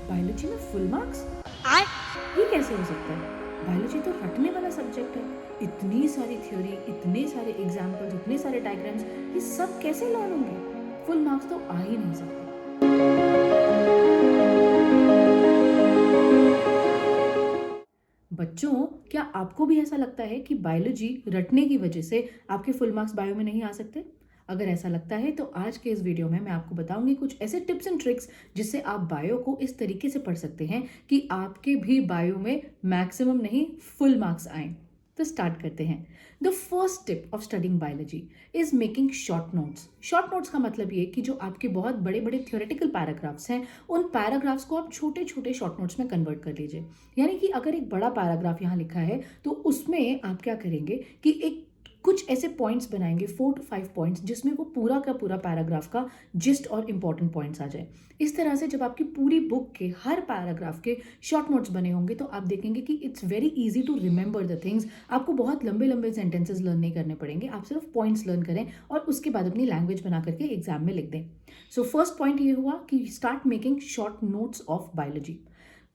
Biology में full marks? ये कैसे हो सकता है? बायोलॉजी तो रटने वाला सब्जेक्ट है। इतनी सारी थ्योरी, इतने सारे एग्जाम्पल्स, इतने सारे डायग्राम्स, ये सब कैसे लर्न होंगे? फुल मार्क्स तो आ ही नहीं सकते। बच्चों, क्या आपको भी ऐसा लगता है कि बायोलॉजी रटने की वजह से आपके फुल मार्क्स बायो में नहीं आ सकते? अगर ऐसा लगता है तो आज के इस वीडियो में मैं आपको बताऊंगी कुछ ऐसे टिप्स एंड ट्रिक्स जिससे आप बायो को इस तरीके से पढ़ सकते हैं कि आपके भी बायो में मैक्सिमम नहीं फुल मार्क्स आए। तो स्टार्ट करते हैं। The first tip of studying biology is making short notes. Short notes का मतलब ये कि जो आपके बहुत बड़े बड़े थ्योरेटिकल पैराग्राफ्स हैं, उन पैराग्राफ्स को आप छोटे छोटे शॉर्ट नोट्स में कन्वर्ट कर लीजिए। यानी कि अगर एक बड़ा पैराग्राफ यहाँ लिखा है तो उसमें आप क्या करेंगे कि एक कुछ ऐसे पॉइंट्स बनाएंगे, 4 to 5 पॉइंट्स, जिसमें वो पूरा का पूरा पैराग्राफ का जिस्ट और इंपॉर्टेंट पॉइंट्स आ जाए। इस तरह से जब आपकी पूरी बुक के हर पैराग्राफ के शॉर्ट नोट्स बने होंगे तो आप देखेंगे कि it's very easy to remember the things. आपको बहुत लंबे लंबे सेंटेंसेस लर्न नहीं करने पड़ेंगे, आप सिर्फ पॉइंट्स लर्न करें और उसके बाद अपनी लैंग्वेज बना करके एग्जाम में लिख दें। सो फर्स्ट पॉइंट ये हुआ कि start making short notes of biology.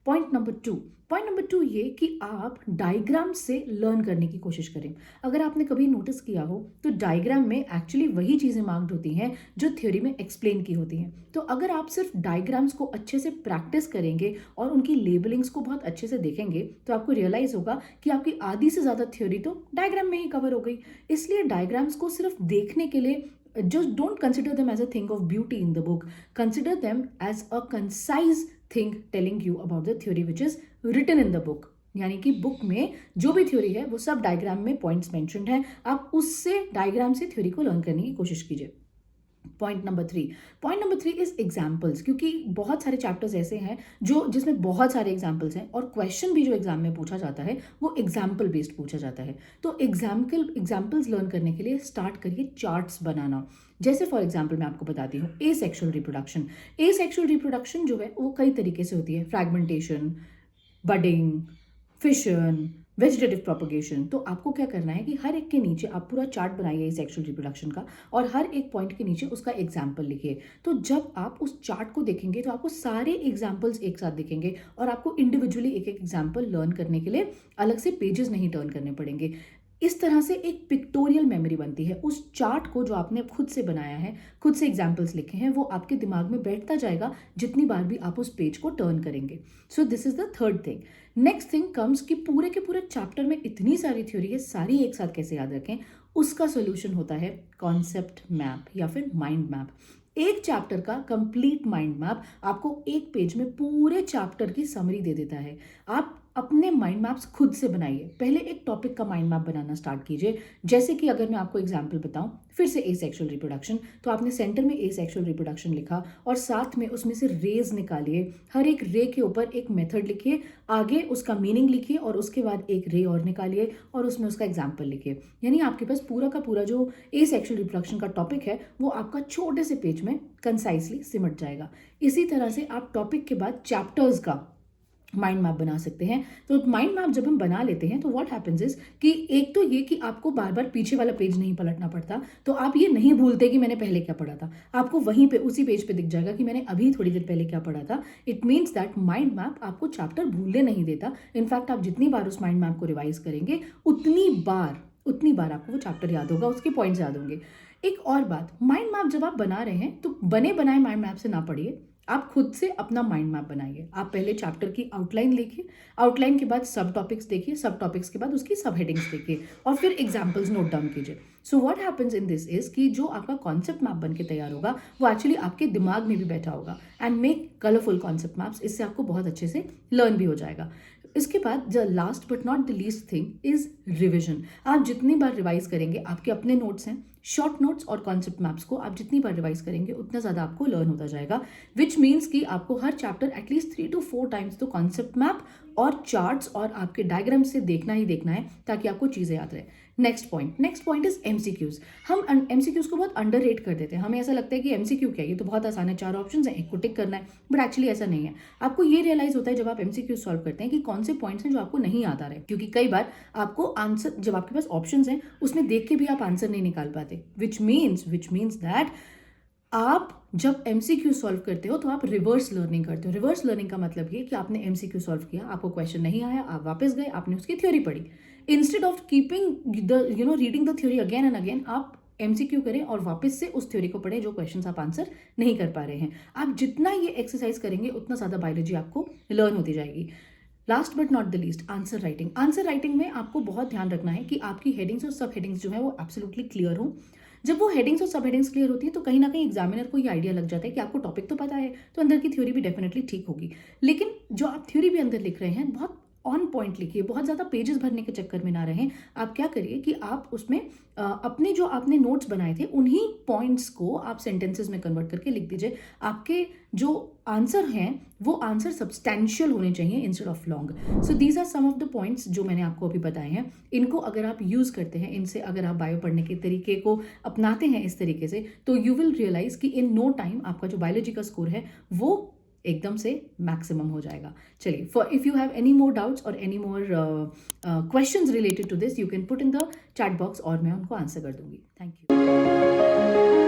Point number two ये कि आप डायग्राम से लर्न करने की कोशिश करें। अगर आपने कभी नोटिस किया हो तो डायग्राम में एक्चुअली वही चीज़ें मार्क्ड होती हैं जो थ्योरी में एक्सप्लेन की होती हैं। तो अगर आप सिर्फ डायग्राम्स को अच्छे से प्रैक्टिस करेंगे और उनकी लेबलिंग्स को बहुत अच्छे से देखेंगे तो आपको रियलाइज होगा कि आपकी आधी से ज़्यादा थ्योरी तो डायग्राम में ही कवर हो गई। इसलिए डायग्राम्स को सिर्फ देखने के लिए just don't consider them as a thing of beauty in the book. Consider them as a concise thing telling you about the theory which is written in the book. यानी कि बुक में जो भी थ्योरी है वो सब diagram में points mentioned है, आप उससे डायग्राम से थ्योरी को लर्न करने की कोशिश कीजिए। Point number three is examples, क्योंकि बहुत सारे चैप्टर्स ऐसे हैं जो जिसमें बहुत सारे एग्जाम्पल्स हैं और क्वेश्चन भी जो एग्जाम में पूछा जाता है वो एग्जाम्पल बेस्ड पूछा जाता है। तो एग्जाम्पल्स लर्न करने के लिए स्टार्ट करिए चार्ट्स बनाना। जैसे फॉर एग्जाम्पल मैं आपको बताती हूँ एसेक्सुअल रिप्रोडक्शन। एसेक्सुअल रिप्रोडक्शन जो है वो कई तरीके से होती है, fragmentation, budding, fission, vegetative propagation. तो आपको क्या करना है कि हर एक के नीचे आप पूरा चार्ट बनाइए सेक्सुअल रिप्रोडक्शन का और हर एक पॉइंट के नीचे उसका एग्जाम्पल लिखिए। तो जब आप उस चार्ट को देखेंगे तो आपको सारे एग्जाम्पल्स एक साथ दिखेंगे और आपको इंडिविजुअली एक एक एग्जाम्पल लर्न करने के लिए अलग से पेजेस नहीं टर्न करने पड़ेंगे। इस तरह से एक पिक्टोरियल मेमोरी बनती है। उस चार्ट को जो आपने खुद से बनाया है, खुद से एग्जाम्पल्स लिखे हैं, वो आपके दिमाग में बैठता जाएगा जितनी बार भी आप उस पेज को टर्न करेंगे। So this is the third thing. Next thing comes कि पूरे के पूरे चैप्टर में इतनी सारी थ्योरी है, सारी एक साथ कैसे याद रखें? उसका सोल्यूशन होता है कॉन्सेप्ट मैप या फिर माइंड मैप। एक चैप्टर का कंप्लीट माइंड मैप आपको एक पेज में पूरे चैप्टर की समरी दे देता है। आप अपने माइंड मैप्स खुद से बनाइए। पहले एक टॉपिक का माइंड मैप बनाना स्टार्ट कीजिए। जैसे कि अगर मैं आपको एग्जांपल बताऊं, फिर से एसेक्सुअल रिप्रोडक्शन, तो आपने सेंटर में एसेक्सुअल रिप्रोडक्शन लिखा और साथ में उसमें से रेज निकालिए। हर एक रे के ऊपर एक मेथड लिखिए, आगे उसका मीनिंग लिखिए और उसके बाद एक रे और निकालिए और उसमें उसका एग्जाम्पल लिखिए। यानी आपके पास पूरा का पूरा जो एसेक्सुअल रिप्रोडक्शन का टॉपिक है वो आपका छोटे से पेज में कंसाइसली सिमट जाएगा। इसी तरह से आप टॉपिक के बाद चैप्टर्स का माइंड मैप बना सकते हैं। तो माइंड मैप जब हम बना लेते हैं तो व्हाट हैपेंस इज कि एक तो ये कि आपको बार बार पीछे वाला पेज नहीं पलटना पड़ता, तो आप ये नहीं भूलते कि मैंने पहले क्या पढ़ा था। आपको वहीं पे उसी पेज पे दिख जाएगा कि मैंने अभी थोड़ी देर पहले क्या पढ़ा था। It means that mind map आपको चैप्टर भूलने नहीं देता। इनफैक्ट आप जितनी बार उस माइंड मैप को रिवाइज करेंगे उतनी बार आपको वो चैप्टर याद होगा, उसके पॉइंट्स याद होंगे। एक और बात, माइंड मैप जब आप बना रहे हैं तो बने बनाए माइंड मैप से ना पढ़िए, आप खुद से अपना माइंड मैप बनाइए। आप पहले चैप्टर की आउटलाइन लिखिए, आउटलाइन के बाद सब टॉपिक्स देखिए, सब टॉपिक्स के बाद उसकी सब हेडिंग्स देखिए और फिर एग्जाम्पल्स नोट डाउन कीजिए। So what happens in this is कि जो आपका कॉन्सेप्ट मैप बन के तैयार होगा वो एक्चुअली आपके दिमाग में भी बैठा होगा। And make colourful concept maps, इससे आपको बहुत अच्छे से लर्न भी हो जाएगा। इसके बाद the last but not the least thing is revision. आप जितनी बार रिवाइज करेंगे, आपके अपने नोट्स हैं, शॉर्ट नोट्स और कॉन्सेप्ट मैप्स को आप जितनी बार रिवाइज करेंगे उतना ज़्यादा आपको लर्न होता जाएगा। विच मीन्स कि आपको हर चैप्टर एटलीस्ट 3 to 4 टाइम्स तो कॉन्सेप्ट मैप और चार्ट्स और आपके डायग्राम से देखना ही देखना है ताकि आपको चीज़ें याद रहे। Next point is MCQs. हम एमसीक्यूज को बहुत अंडररेट कर देते हैं। हमें ऐसा लगता है कि एमसीक्यू क्या है, ये तो बहुत आसान है, 4 ऑप्शंस हैं, एक को टिक करना है। बट एक्चुअली ऐसा नहीं है। आपको ये रियलाइज होता है जब आप एमसीक्यू सॉल्व करते हैं कि कौन से पॉइंट्स हैं जो आपको नहीं याद आ रहे, क्योंकि कई बार आपको आंसर, जब आपके पास ऑप्शंस हैं उसमें देख के भी आप आंसर नहीं निकाल पाते। विच मीन्स दैट आप जब एमसीक्यू सॉल्व करते हो तो आप रिवर्स लर्निंग करते हो। रिवर्स लर्निंग का मतलब ये कि आपने एमसीक्यू सॉल्व किया, आपको क्वेश्चन नहीं आया, आप वापस गए, आपने उसकी थ्योरी पढ़ी। Instead of keeping the reading the theory again and again, आप एमसीक्यू करें और वापस से उस थ्योरी को पढ़ें जो क्वेश्चंस आप आंसर नहीं कर पा रहे हैं। आप जितना ये एक्सरसाइज करेंगे उतना ज़्यादा बायोलॉजी आपको लर्न होती जाएगी। Last but not the least, answer writing. Answer writing में आपको बहुत ध्यान रखना है कि आपकी हेडिंग्स और सब हेडिंग्स जो है वो एब्सोल्युटली क्लियर हो। जब वो हेडिंग्स और सब हेडिंग्स क्लियर होती है तो कहीं ना कहीं एग्जामिनर को ये आइडिया लग जाता है कि आपको टॉपिक तो पता है, तो अंदर की थ्योरी भी डेफिनेटली ठीक होगी। लेकिन जो आप थ्योरी भी अंदर लिख रहे हैं बहुत ऑन पॉइंट लिखिए, बहुत ज़्यादा पेजेस भरने के चक्कर में ना रहें। आप क्या करिए कि आप उसमें अपने जो आपने नोट्स बनाए थे उन्हीं पॉइंट्स को आप सेंटेंसेस में कन्वर्ट करके लिख दीजिए। आपके जो आंसर हैं वो आंसर सब्सटैंशियल होने चाहिए instead of long. So these are some of the points जो मैंने आपको अभी बताए हैं। इनको अगर आप यूज़ करते हैं, इनसे अगर आप बायो पढ़ने के तरीके को अपनाते हैं इस तरीके से, तो यू विल रियलाइज कि इन नो टाइम आपका जो बायोलॉजी का स्कोर है वो एकदम से मैक्सिमम हो जाएगा। चलिए, for if you have any more doubts और any more questions related to this, you can put in the chat box और मैं उनको आंसर कर दूंगी। Thank you.